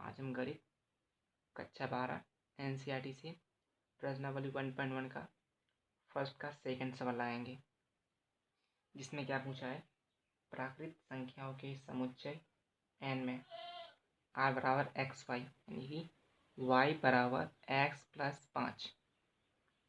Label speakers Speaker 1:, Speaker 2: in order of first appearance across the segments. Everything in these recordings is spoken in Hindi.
Speaker 1: आज हम गणित कक्षा 12 एनसीईआरटी से प्रश्नावली 1.1 का फर्स्ट का सेकंड सवाल लाएंगे, जिसमें क्या पूछा है। प्राकृत संख्याओं के समुच्चय n में r बराबर एक्स वाई यानी कि y बराबर x प्लस 5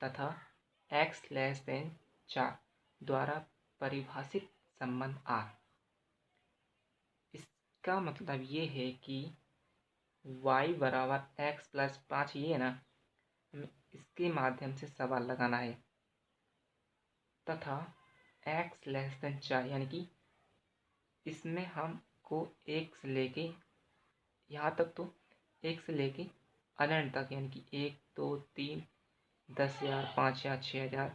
Speaker 1: तथा x लेस देन 4 द्वारा परिभाषित संबंध r। इसका मतलब ये है कि y बराबर x प्लस 5 ये है ना, हमें इसके माध्यम से सवाल लगाना है तथा x लेस देन 4 यानी कि इसमें हमको एक से लेके यहाँ तक, तो एक से लेके अनंत तक यानी कि 1 2 3 10,000 5,000 6,000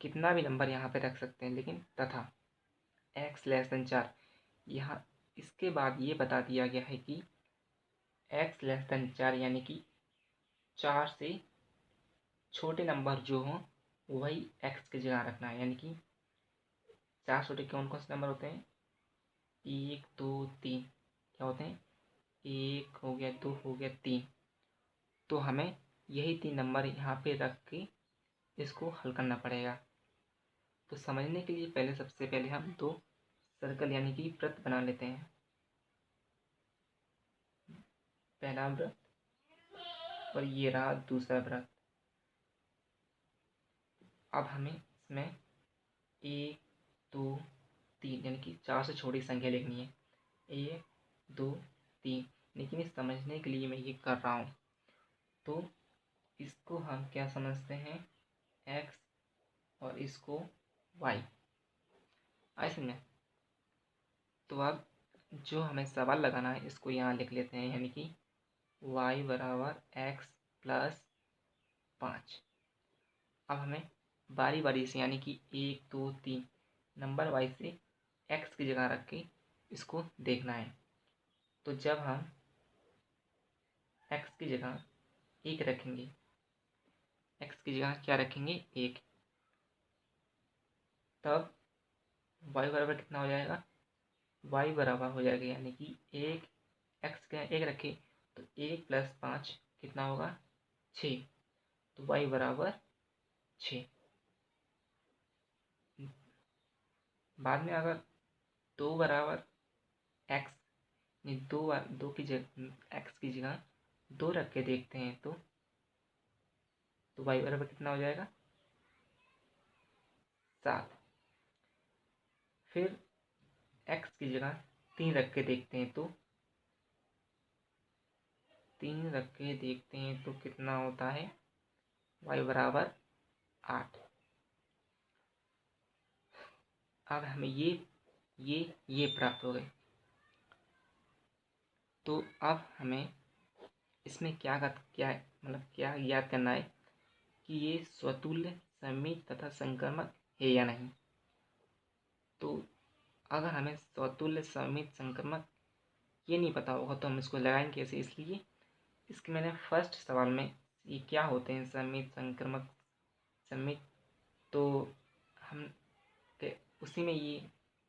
Speaker 1: कितना भी नंबर यहाँ पे रख सकते हैं, लेकिन तथा x लेस देन 4 यहाँ इसके बाद ये बता दिया गया है कि x लेस देन 4 यानी कि 4 से छोटे नंबर जो हों वही x की जगह रखना है। यानी कि 4 छोटे कौन कौन से नंबर होते हैं, 1 2 3 क्या होते हैं, 1 हो गया, 2 हो गया, 3। तो हमें यही 3 नंबर यहाँ पे रख के इसको हल करना पड़ेगा। तो समझने के लिए सबसे पहले हम 2 सर्कल यानी कि वृत्त बना लेते हैं। पहला वृत्त और ये रहा दूसरा वृत्त। अब हमें इसमें 1 2 3 यानी कि 4 से छोटी संख्या लिखनी है। 1 2 3, लेकिन इस समझने के लिए मैं ये कर रहा हूँ। तो इसको हम क्या समझते हैं, x और इसको y। ऐसे में तो अब जो हमें सवाल लगाना है इसको यहाँ लिख लेते हैं, यानी कि y बराबर x प्लस 5। अब हमें बारी बारी से यानी कि 1 2 3 नंबर वाइज से x की जगह रख के इसको देखना है। तो जब हम x की जगह 1 रखेंगे, x की जगह क्या रखेंगे 1, तब y बराबर कितना हो जाएगा, y बराबर हो जाएगा यानी कि 1 x का 1 रखे तो 1 प्लस 5 कितना होगा 6। तो y बराबर 6। बाद में अगर 2 बराबर x यानी 2 की जगह x की जगह 2 रख के देखते हैं तो y बराबर कितना हो जाएगा 7। फिर x की जगह 3 रख के देखते हैं तो 3 रख के देखते हैं तो कितना होता है, y बराबर 8। अब हमें ये प्राप्त हो गए। तो अब हमें इसमें क्या याद करना है कि ये स्वतुल्य, सममित तथा संक्रामक है या नहीं। तो अगर हमें स्वतुल्य, सममित, संक्रामक ये नहीं पता होगा तो हम इसको लगाएंगे कैसे। इसलिए इसके मैंने फर्स्ट सवाल में ये क्या होते हैं, सममित, संक्रामक, सममित, तो हम उसी में ये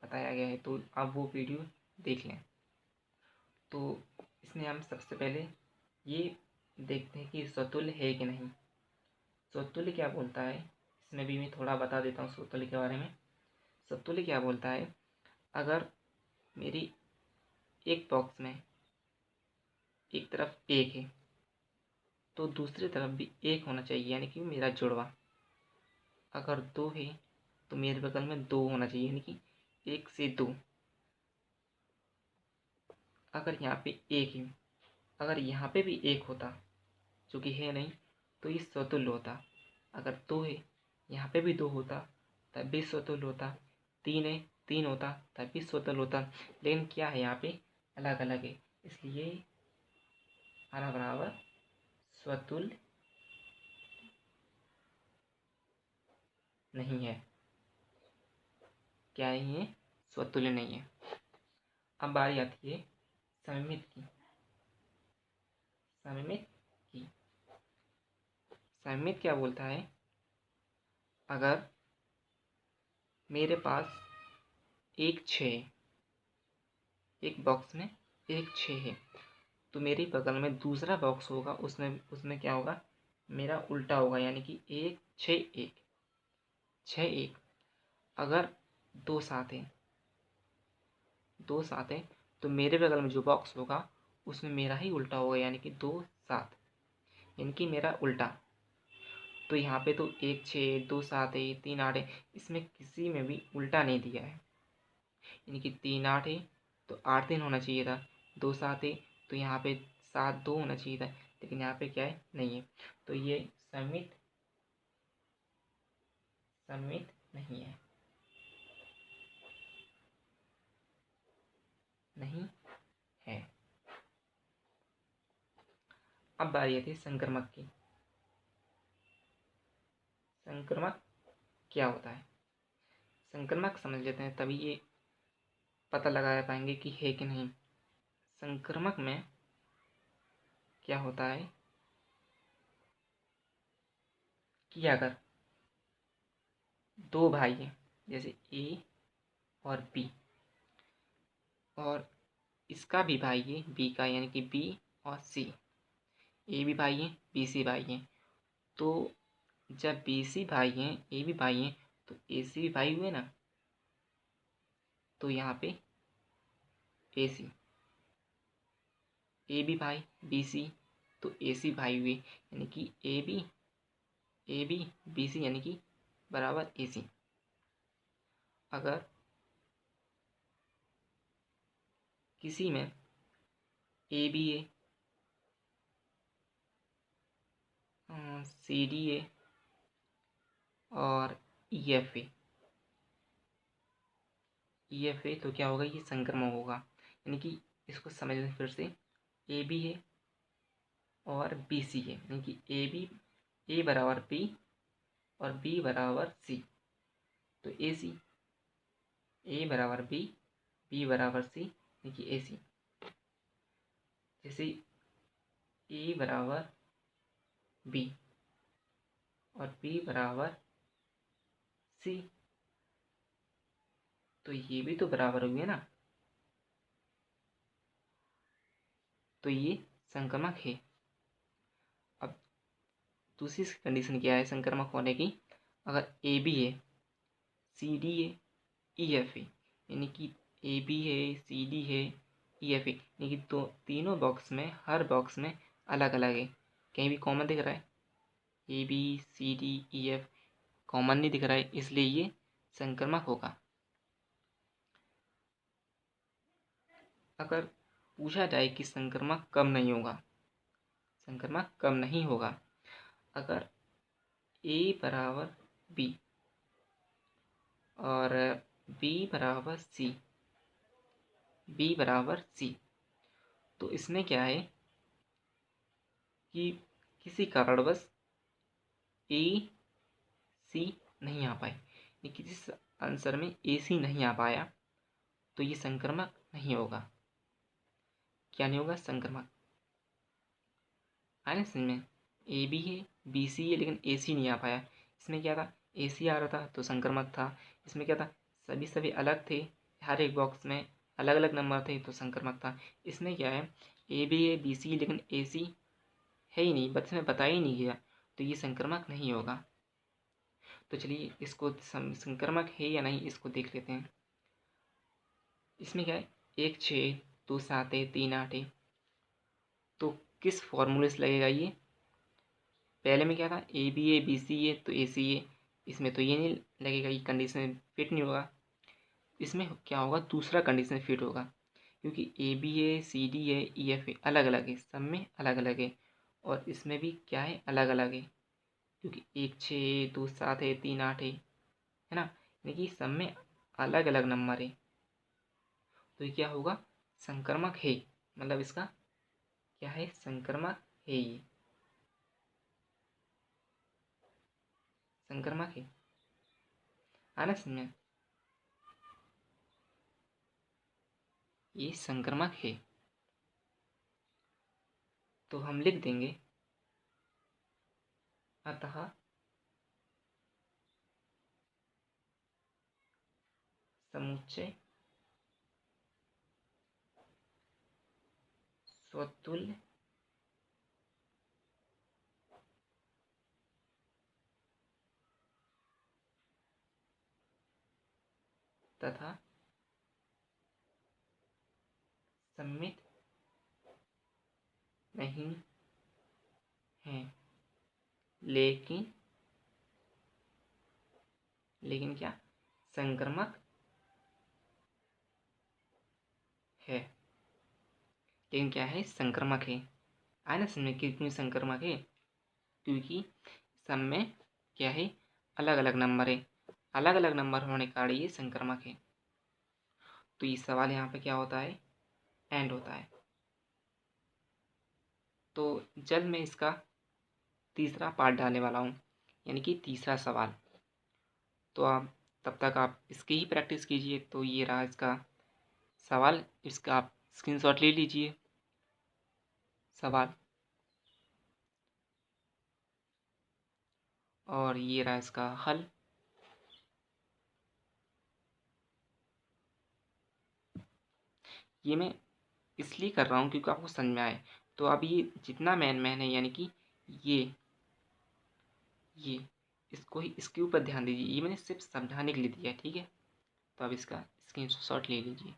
Speaker 1: बताया गया है। तो आप वो वीडियो देख लें। तो इसमें हम सबसे पहले ये देखते हैं कि स्वतुल्य है कि नहीं। स्वतुल्य क्या बोलता है, इसमें भी मैं थोड़ा बता देता हूँ स्वतुल्य के बारे में। स्वतुल्य क्या बोलता है, अगर मेरी एक बॉक्स में एक तरफ 1 है तो दूसरी तरफ भी 1 होना चाहिए, यानी कि मेरा जुड़वा। अगर 2 है तो मेरे बगल में 2 होना चाहिए, यानी कि 1 से 2। अगर यहाँ पे 1 है, अगर यहाँ पे भी 1 होता जो कि है नहीं तो ये स्वतुल्य होता। अगर 2 है, यहाँ पे भी 2 होता तब भी स्वतुल्य होता। 3 है, 3 होता तब भी स्वतुल्य होता। लेकिन क्या है, यहाँ पे अलग अलग है, इसलिए हरा बराबर स्वतुल्य नहीं है। क्या नहीं है, स्वतुल्य नहीं है। अब बारी आती है सममित की। सममित क्या बोलता है, अगर मेरे पास एक 6, एक बॉक्स में एक 6 है तो मेरे बगल में दूसरा बॉक्स होगा, उसमें उसमें क्या होगा, मेरा उल्टा होगा, यानी कि 1 6 1 6 1। अगर दो सात हैं, तो मेरे बगल में जो बॉक्स होगा उसमें मेरा ही उल्टा होगा, यानी कि 2 7, यानी कि मेरा उल्टा। तो यहाँ पे तो 1 6 2 7 है, 3 8 है, इसमें किसी में भी उल्टा नहीं दिया है, यानी कि 3 8 है तो 8 3 होना चाहिए था, 2 7 है तो यहाँ पे 7 2 होना चाहिए था, लेकिन यहाँ पे क्या है, नहीं है। तो ये समित समित नहीं है, नहीं है। अब बारी आती है संक्रमक की। संक्रमक क्या होता है, संक्रमक समझ लेते हैं, तभी ये पता लगा पाएंगे कि है कि नहीं। संक्रमक में क्या होता है कि अगर दो भाई हैं, जैसे ए और बी, और इसका भी भाई है बी का, यानी कि बी और सी, ए भी भाई है बी सी भाई है, तो जब बी सी भाई हैं ए भी भाई हैं तो ए सी भी भाई हुए ना, तो यहाँ पे ए सी, ए भी भाई बी सी, तो ए सी भाई हुए, यानी कि ए बी बी सी, यानी कि बराबर ए सी। अगर किसी में A B A, C D A और ई एफ ए तो क्या होगा, ये संक्रमण होगा, यानी कि इसको समझ लें फिर से, ए बी है और बी सी है, यानी कि ए बी, ए बराबर बी और बी बराबर सी, तो ए सी, ए बराबर बी, बी बराबर सी, यानी कि ए सी। जैसे ए बराबर बी और बी बराबर सी, तो ये भी तो बराबर हुए ना, तो ये संक्रमक है। अब दूसरी कंडीशन क्या है संक्रमक होने की, अगर ए बी है सी डी है ई एफ है, यानी कि ए बी है सी डी है ई एफ है, यानी कि तो तीनों बॉक्स में, हर बॉक्स में अलग अलग है, कहीं भी कॉमन दिख रहा है, A B C D E F common नहीं दिख रहा है, इसलिए ये संक्रमक होगा। अगर पूछा जाए कि संक्रमक कब नहीं होगा, संक्रमक कब नहीं होगा, अगर ए बराबर बी और बी बराबर सी, बी बराबर सी, तो इसमें क्या है कि किसी कारणवश ए सी नहीं आ पाए, ये किसी आंसर में ए सी नहीं आ पाया, तो ये संक्रमक नहीं होगा। क्या नहीं होगा, संक्रमक। आया समझ में, ए बी है बी सी है लेकिन ए सी नहीं आ पाया, इसमें क्या था, ए सी आ रहा था तो संक्रमक था। इसमें क्या था, सभी अलग थे, हर एक बॉक्स में अलग अलग नंबर थे तो संक्रमक था। इसमें क्या है, ए बी है बी सी लेकिन ए सी है ही नहीं, बस में बता ही नहीं गया, तो ये संक्रमक नहीं होगा। तो चलिए इसको संक्रमक है या नहीं इसको देख लेते हैं। इसमें क्या है, 1 6 2 7 है 3 8 है, तो किस फॉर्मूले से लगेगा ये, पहले में क्या था, ए बी ए बी सी ए तो ए सी ए, इसमें तो ये नहीं लगेगा, ये कंडीशन फिट नहीं होगा। इसमें क्या होगा, दूसरा कंडीशन फिट होगा, क्योंकि ए बी है सी डी है ई एफ है अलग अलग है, सब में अलग अलग है, और इसमें भी क्या है, अलग अलग है, क्योंकि 1 6 2 7 है 3 8 है ना, यानी कि सब में अलग अलग नंबर है, तो ये क्या होगा, संक्रमक है, मतलब इसका क्या है, संक्रमक है, ये संक्रमक है, आना समझ में, ये संक्रमक है। तो हम लिख देंगे, अतः समुच्चय स्वतुल्य तथा सममित नहीं है, लेकिन क्या संक्रामक है। लेकिन क्या है, संक्रामक है। आए ना समझ में क्यों संक्रामक है? क्योंकि सब में क्या है, अलग अलग नंबर है, अलग अलग नंबर होने के कारण ये संक्रामक है। तो ये सवाल यहाँ पे क्या होता है, एंड होता है। तो जल्द मैं इसका तीसरा पार्ट डालने वाला हूँ, यानी कि तीसरा सवाल। तो आप तब तक आप इसकी ही प्रैक्टिस कीजिए। तो ये रहा इसका सवाल, इसका आप स्क्रीनशॉट ले लीजिए सवाल, और ये रहा इसका हल। ये मैं इसलिए कर रहा हूँ क्योंकि आपको समझ में आए। तो अब ये जितना मैन है, यानी कि ये इसको ही, इसके ऊपर ध्यान दीजिए। ये मैंने सिर्फ समझाने के लिए दिया है, ठीक है। तो अब इसका स्क्रीनशॉट ले लीजिए।